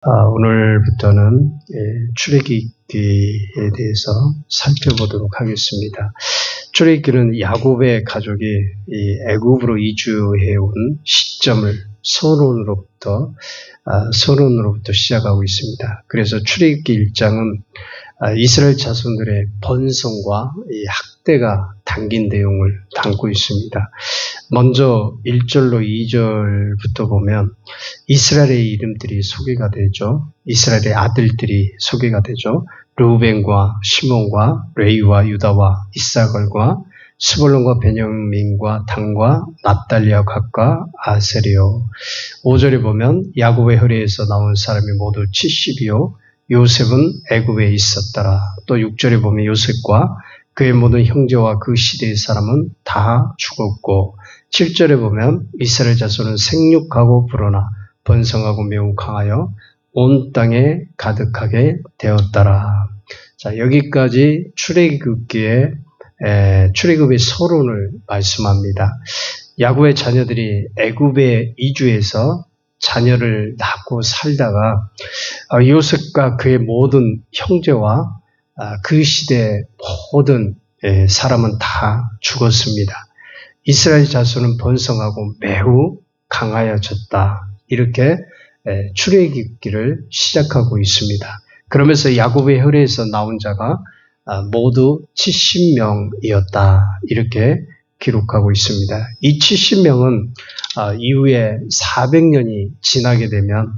오늘부터는 출애굽기에 대해서 살펴보도록 하겠습니다. 출애굽기는 야곱의 가족이 애굽으로 이주해온 시점을 선언으로부터 시작하고 있습니다. 그래서 출애굽기 1장은 이스라엘 자손들의 번성과 학대가 담긴 내용을 담고 있습니다. 먼저 1절로 2절부터 보면 이스라엘의 이름들이 소개가 되죠. 이스라엘의 아들들이 소개가 되죠. 르우벤과 시몬과 레위와 유다와 이사갈과 스불론과 베냐민과 단과 납달리와 gad과 아세리요. 5절에 보면 야곱의 허리에서 나온 사람이 모두 70이요. 요셉은 애굽에 있었더라. 또 6절에 보면 요셉과 그의 모든 형제와 그 시대의 사람은 다 죽었고, 7절에 보면 이스라엘 자손은 생육하고 불어나 번성하고 매우 강하여 온 땅에 가득하게 되었더라. 자, 여기까지 출애굽의 서론을 말씀합니다. 야곱의 자녀들이 애굽에 이주해서 자녀를 낳고 살다가 요셉과 그의 모든 형제와 그 시대의 모든 사람은 다 죽었습니다. 이스라엘 자손은 번성하고 매우 강하여졌다. 이렇게 출애굽기를 시작하고 있습니다. 그러면서 야곱의 혈에서 나온 자가 모두 70명이었다. 이렇게 기록하고 있습니다. 이 70명은 이후에 400년이 지나게 되면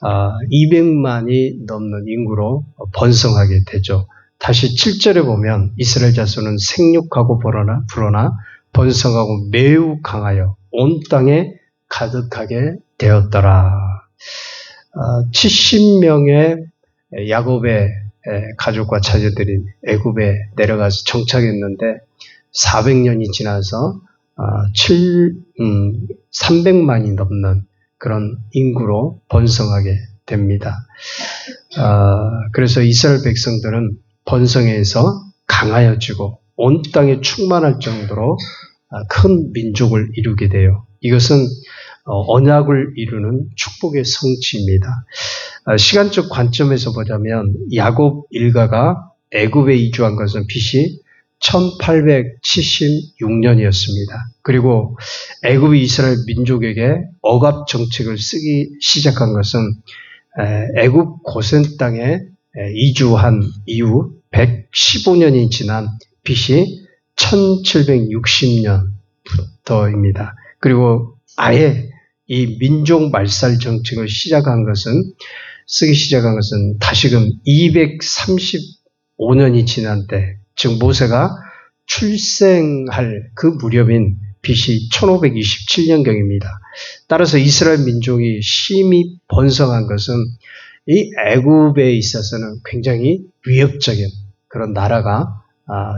200만이 넘는 인구로 번성하게 되죠. 다시 7절에 보면 이스라엘 자손은 생육하고 불어나 번성하고 매우 강하여 온 땅에 가득하게 되었더라. 70명의 야곱의 가족과 자녀들이 애굽에 내려가서 정착했는데 400년이 지나서 300만이 넘는 그런 인구로 번성하게 됩니다. 그래서 이스라엘 백성들은 번성해서 강하여지고 온 땅에 충만할 정도로 큰 민족을 이루게 돼요. 이것은 언약을 이루는 축복의 성취입니다. 시간적 관점에서 보자면 야곱 일가가 애굽에 이주한 것은 BC 1876년이었습니다. 그리고 애굽이 이스라엘 민족에게 억압 정책을 쓰기 시작한 것은 애굽 고센 땅에 이주한 이후 115년이 지난 BC 1760년부터입니다. 그리고 아예 이 민족 말살 정책을 쓰기 시작한 것은 다시금 235년이 지난 때, 즉 모세가 출생할 그 무렵인 BC 1527년경입니다. 따라서 이스라엘 민족이 심히 번성한 것은 이 애굽에 있어서는 굉장히 위협적인 그런 나라가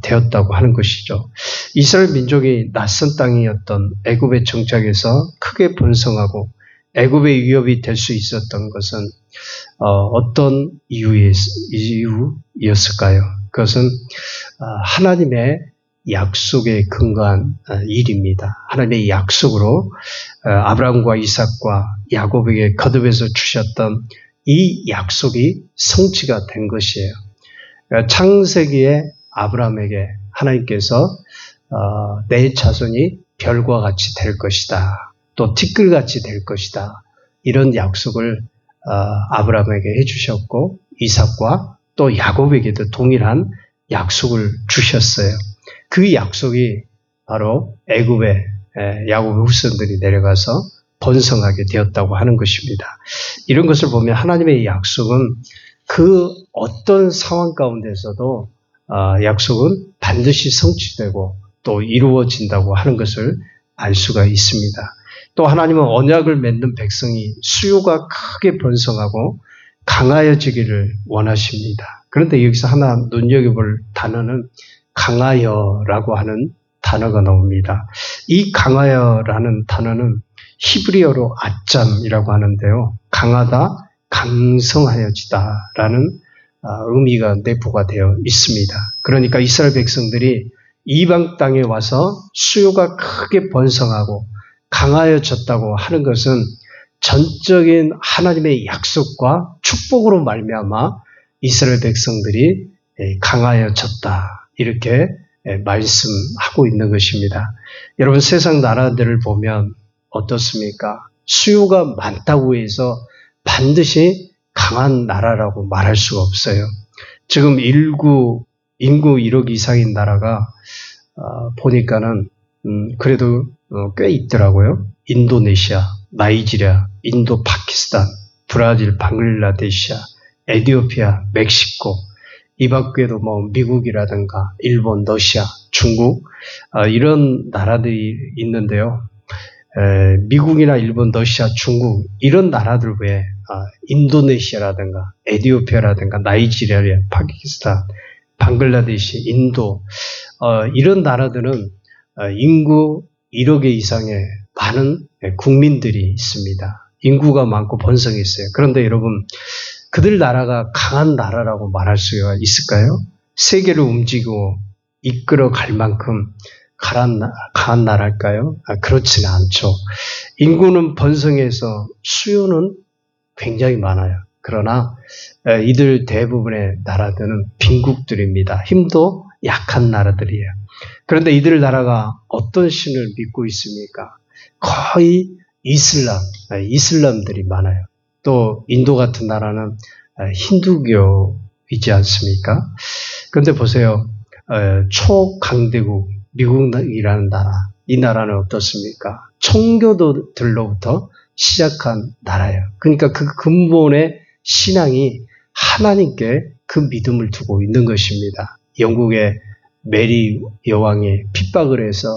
되었다고 하는 것이죠. 이스라엘 민족이 낯선 땅이었던 애굽에 정착해서 크게 번성하고 애굽의 위협이 될 수 있었던 것은 어떤 이유였을까요? 그것은 하나님의 약속에 근거한 일입니다. 하나님의 약속으로 아브라함과 이삭과 야곱에게 거듭해서 주셨던 이 약속이 성취가 된 것이에요. 창세기에 아브라함에게 하나님께서 내 자손이 별과 같이 될 것이다. 또 티끌같이 될 것이다. 이런 약속을 아브라함에게 해주셨고 이삭과 또 야곱에게도 동일한 약속을 주셨어요. 그 약속이 바로 애굽에 야곱의 후손들이 내려가서 번성하게 되었다고 하는 것입니다. 이런 것을 보면 하나님의 약속은 그 어떤 상황 가운데서도 약속은 반드시 성취되고 또 이루어진다고 하는 것을 알 수가 있습니다. 또 하나님은 언약을 맺는 백성이 수요가 크게 번성하고 강하여지기를 원하십니다. 그런데 여기서 하나 눈여겨볼 단어는 강하여라고 하는 단어가 나옵니다. 이 강하여라는 단어는 히브리어로 아짬이라고 하는데요. 강하다, 강성하여지다라는 의미가 내포가 되어 있습니다. 그러니까 이스라엘 백성들이 이방 땅에 와서 수요가 크게 번성하고 강하여졌다고 하는 것은 전적인 하나님의 약속과 축복으로 말미암아 이스라엘 백성들이 강하여졌다. 이렇게 말씀하고 있는 것입니다. 여러분 세상 나라들을 보면 어떻습니까? 수요가 많다고 해서 반드시 강한 나라라고 말할 수가 없어요. 지금 인구 1억 이상인 나라가 보니까는 그래도 꽤 있더라고요. 인도네시아, 나이지리아, 인도, 파키스탄, 브라질, 방글라데시아, 에티오피아, 멕시코, 이 밖에도 미국이라든가 일본, 러시아, 중국 이런 나라들이 있는데요. 미국이나 일본, 러시아, 중국 이런 나라들 외에 인도네시아라든가 에티오피아라든가 나이지리아, 파키스탄, 방글라데시, 인도 이런 나라들은 인구 1억 이상의 많은 국민들이 있습니다. 인구가 많고 번성이 있어요. 그런데 여러분 그들 나라가 강한 나라라고 말할 수가 있을까요? 세계를 움직이고 이끌어 갈 만큼 강한 나라일까요? 그렇지는 않죠. 인구는 번성해서 수요는 굉장히 많아요. 그러나 이들 대부분의 나라들은 빈국들입니다. 힘도 약한 나라들이에요. 그런데 이들 나라가 어떤 신을 믿고 있습니까? 거의 이슬람들이 많아요. 또 인도 같은 나라는 힌두교이지 않습니까? 그런데 보세요. 초강대국 미국이라는 나라, 이 나라는 어떻습니까? 청교도들로부터 시작한 나라예요. 그러니까 그 근본의 신앙이 하나님께 그 믿음을 두고 있는 것입니다. 영국의 메리 여왕이 핍박을 해서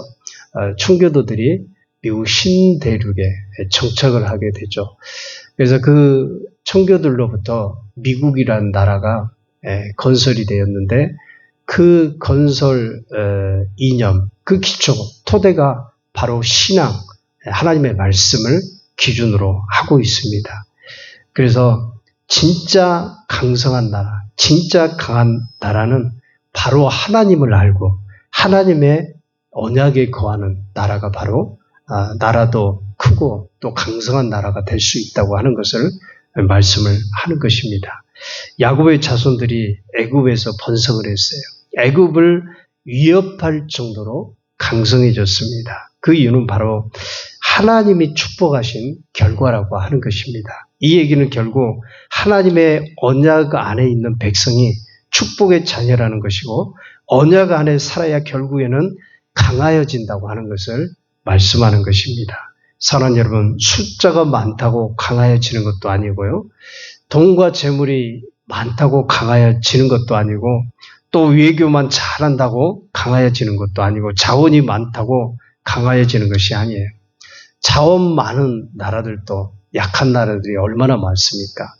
청교도들이 미국 신대륙에 정착을 하게 되죠. 그래서 그 청교도들로부터 미국이라는 나라가 건설이 되었는데 그 건설 이념, 그 기초, 토대가 바로 신앙, 하나님의 말씀을 기준으로 하고 있습니다. 그래서 진짜 강성한 나라, 진짜 강한 나라는 바로 하나님을 알고 하나님의 언약에 거하는 나라가 바로 나라도 크고 또 강성한 나라가 될 수 있다고 하는 것을 말씀을 하는 것입니다. 야곱의 자손들이 애굽에서 번성을 했어요. 애굽을 위협할 정도로 강성해졌습니다. 그 이유는 바로 하나님이 축복하신 결과라고 하는 것입니다. 이 얘기는 결국 하나님의 언약 안에 있는 백성이 축복의 자녀라는 것이고 언약 안에 살아야 결국에는 강하여진다고 하는 것을 말씀하는 것입니다. 사랑하는 여러분, 숫자가 많다고 강하여지는 것도 아니고요. 돈과 재물이 많다고 강하여지는 것도 아니고 또 외교만 잘한다고 강하여지는 것도 아니고 자원이 많다고 강하여지는 것이 아니에요. 자원 많은 나라들도 약한 나라들이 얼마나 많습니까?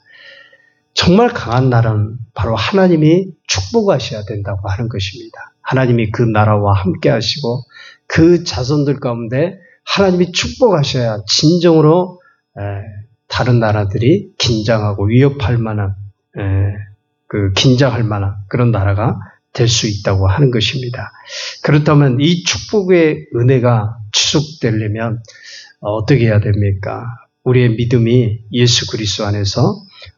정말 강한 나라는 바로 하나님이 축복하셔야 된다고 하는 것입니다. 하나님이 그 나라와 함께 하시고 그 자손들 가운데 하나님이 축복하셔야 진정으로 다른 나라들이 긴장하고 위협할 만한 긴장할 만한 그런 나라가 될 수 있다고 하는 것입니다. 그렇다면 이 축복의 은혜가 지속되려면 어떻게 해야 됩니까? 우리의 믿음이 예수 그리스도 안에서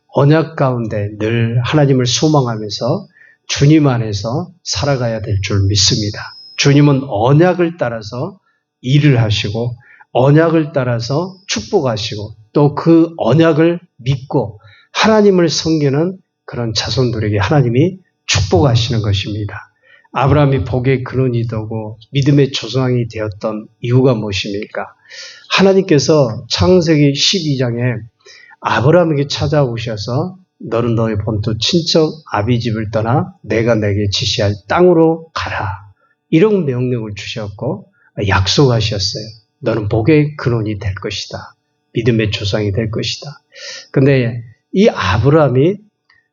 언약 가운데 늘 하나님을 소망하면서 주님 안에서 살아가야 될 줄 믿습니다. 주님은 언약을 따라서 일을 하시고 언약을 따라서 축복하시고 또 그 언약을 믿고 하나님을 섬기는 그런 자손들에게 하나님이 축복하시는 것입니다. 아브라함이 복의 근원이 되고 믿음의 조상이 되었던 이유가 무엇입니까? 하나님께서 창세기 12장에 아브라함에게 찾아오셔서 너는 너의 본토 친척 아비집을 떠나 내가 내게 지시할 땅으로 가라. 이런 명령을 주셨고 약속하셨어요. 너는 복의 근원이 될 것이다. 믿음의 조상이 될 것이다. 그런데 이 아브라함이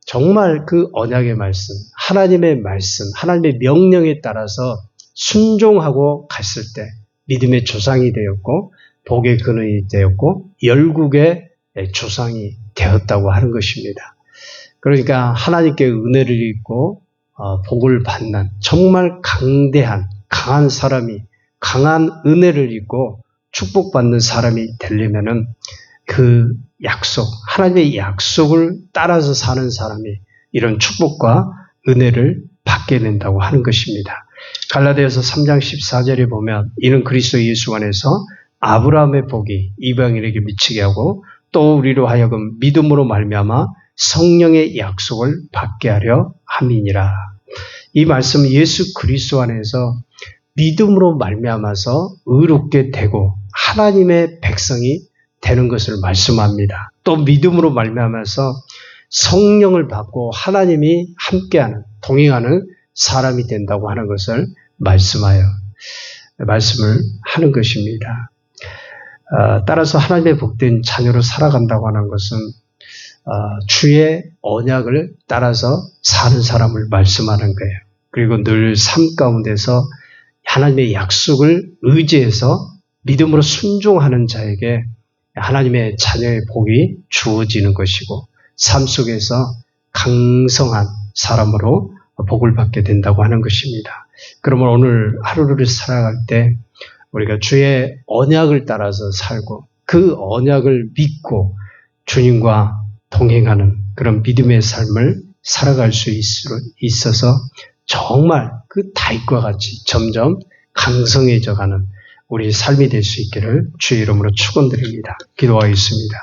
정말 그 언약의 말씀, 하나님의 말씀, 하나님의 명령에 따라서 순종하고 갔을 때 믿음의 조상이 되었고 복의 근원이 되었고 열국의 조상이 되었다고 하는 것입니다. 그러니까 하나님께 은혜를 입고 복을 받는 정말 강대한 강한 사람이 강한 은혜를 입고 축복받는 사람이 되려면은 그 약속, 하나님의 약속을 따라서 사는 사람이 이런 축복과 은혜를 받게 된다고 하는 것입니다. 갈라디아서 3장 14절에 보면 이는 그리스도 예수 안에서 아브라함의 복이 이방인에게 미치게 하고 또 우리로 하여금 믿음으로 말미암아 성령의 약속을 받게 하려 함이니라. 이 말씀은 예수 그리스도 안에서 믿음으로 말미암아서 의롭게 되고 하나님의 백성이 되는 것을 말씀합니다. 또 믿음으로 말미암아서 성령을 받고 하나님이 함께하는, 동행하는 사람이 된다고 하는 것을 말씀을 하는 것입니다. 따라서 하나님의 복된 자녀로 살아간다고 하는 것은 주의 언약을 따라서 사는 사람을 말씀하는 거예요. 그리고 늘 삶 가운데서 하나님의 약속을 의지해서 믿음으로 순종하는 자에게 하나님의 자녀의 복이 주어지는 것이고 삶 속에서 강성한 사람으로 복을 받게 된다고 하는 것입니다. 그러면 오늘 하루를 살아갈 때 우리가 주의 언약을 따라서 살고 그 언약을 믿고 주님과 동행하는 그런 믿음의 삶을 살아갈 수 있어서 정말 그 다윗과 같이 점점 강성해져가는 우리 삶이 될 수 있기를 주의 이름으로 축원드립니다. 기도하겠습니다.